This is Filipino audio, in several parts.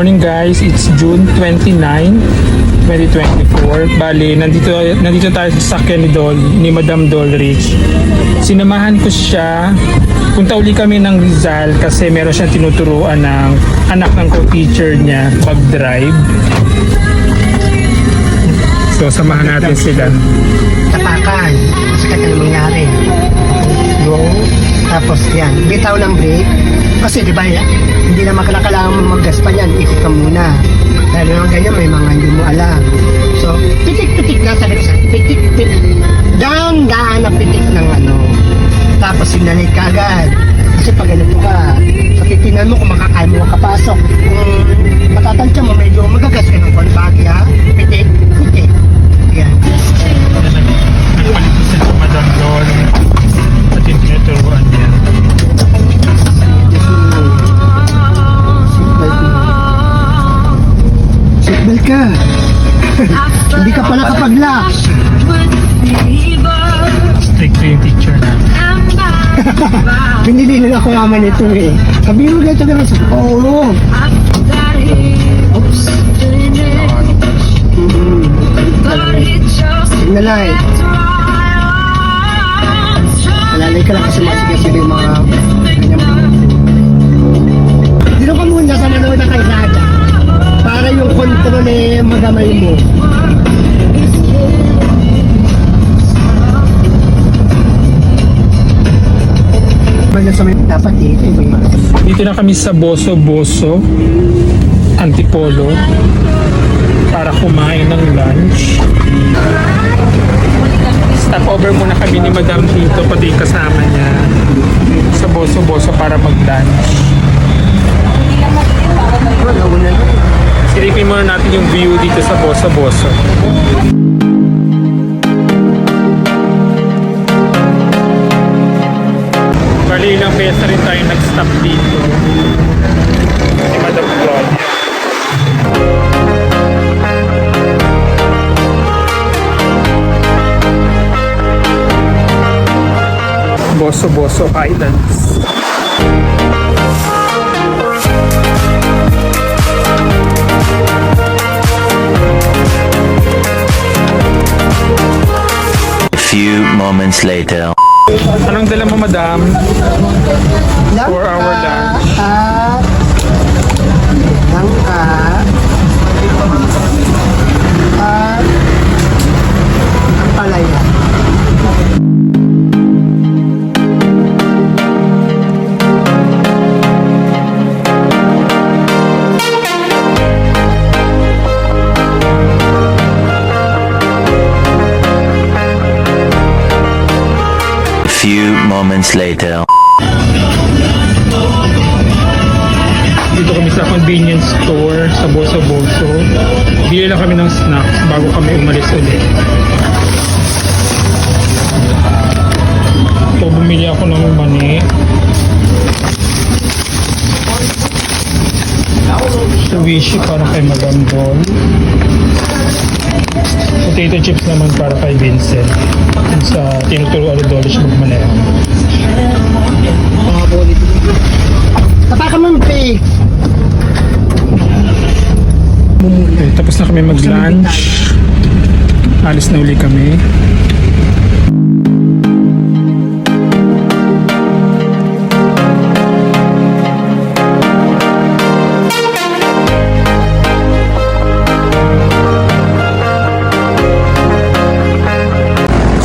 morning guys, it's June 29, 2024. Bali, nandito tayo sa sakyan ni Madam Dolrich. Sinamahan ko siya. Punta uli kami ng Rizal kasi meron siyang tinuturuan ng anak ng co-teacher niya pag-drive. So, samahan natin sila. Tapakan, kasi kaya nangyari. Go, tapos yan, bitaw ng brake. Kasi di ba yan, hindi naman kailangan mo mag-gas pa yan, ikot ka muna. Dahil naman ganyan, may mga hindi mo alam. So, pitik-pitik na talaga siya, pitik-pitik. Daan-daan na pitik ng ano. Tapos sinanay ka agad. Kasi pag ganito ka, so titignan mo kung makakaya mo makapasok. Kung matatansya mo, medyo magagas ka ng konbagi ha. Pitik, pitik. Yan. Nagpalit ko sa Madam Dol at yung tinuturuan niya. Seatbelt ka. Hindi ka pala kapag-lock. Strict ko yung teacher na. Binili nila ako naman ito eh. Sabi mo ganito naman sa oo. Oops. Signal light. Alalay ka lang kasi masigasig yung mga dito ka muna sa manood na kalsada para yung control eh magamay mo. Sa may dapat dito Dito na kami sa Boso Antipolo para kumain ng lunch. Stop over muna kami ni Madam dito, pati yung kasama niya sa Boso para mag-lunch. Silipin muna natin yung view dito sa Boso. Bali, ilang beses rin tayo nag-stop dito si Madam Claudia. Boso Highlands. A few moments later. Anong dala mo, Madam? For our lunch. Langka. At ang palaya. Few moments later. Dito kami sa convenience store sa Boso. Bili lang kami ng snacks bago kami umalis ulit. So, bumili ako ng mani. Suwishi para kay Madam Dol. Potato chips naman para kay Vincent. Sa tinuturuan ni Dolly siya magmaneho. Mga bolit. Tapakan mo yung pig. Okay, tapos na kami mag-lunch. Alis na uli kami.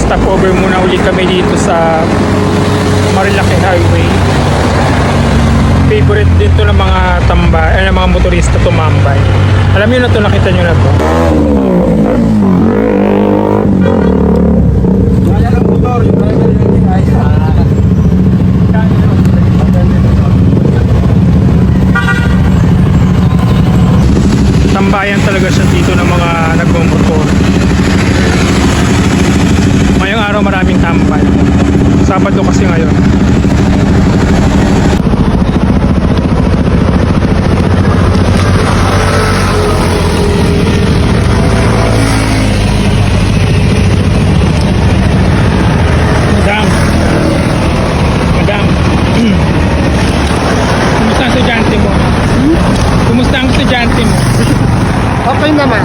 Stopover muna uli kami dito sa Marilaki Highway. Favorite dito ng mga ng mga motorista tumambay. Alam niyo na to, nakita niyo na to. Tambayan talaga siya dito ng mga nagmomotor. Ngayong araw maraming tambay. Sabado kasi ngayon. Kumusta ang estudyante mo? Kumusta ang estudyante Kayo naman.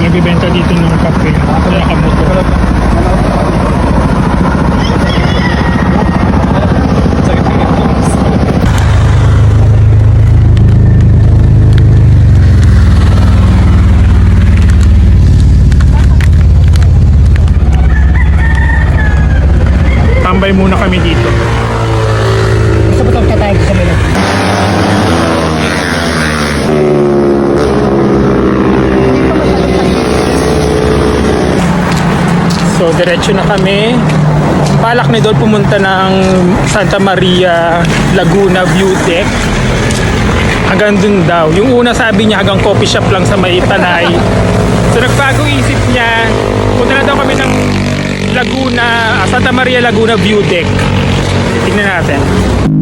Nagbibenta dito ng kape. Kaya kamotor. Tambay muna kami dito. Gusto mo itong tatay sa mila? So, diretso na kami. Balak ni Dol pumunta ng Santa Maria, Laguna View Deck. Hanggang dun daw. Yung una sabi niya hanggang coffee shop lang sa may Tanay. So, nagbago isip niya. Punta na daw kami ng Laguna, Santa Maria Laguna View Deck. Tingnan natin.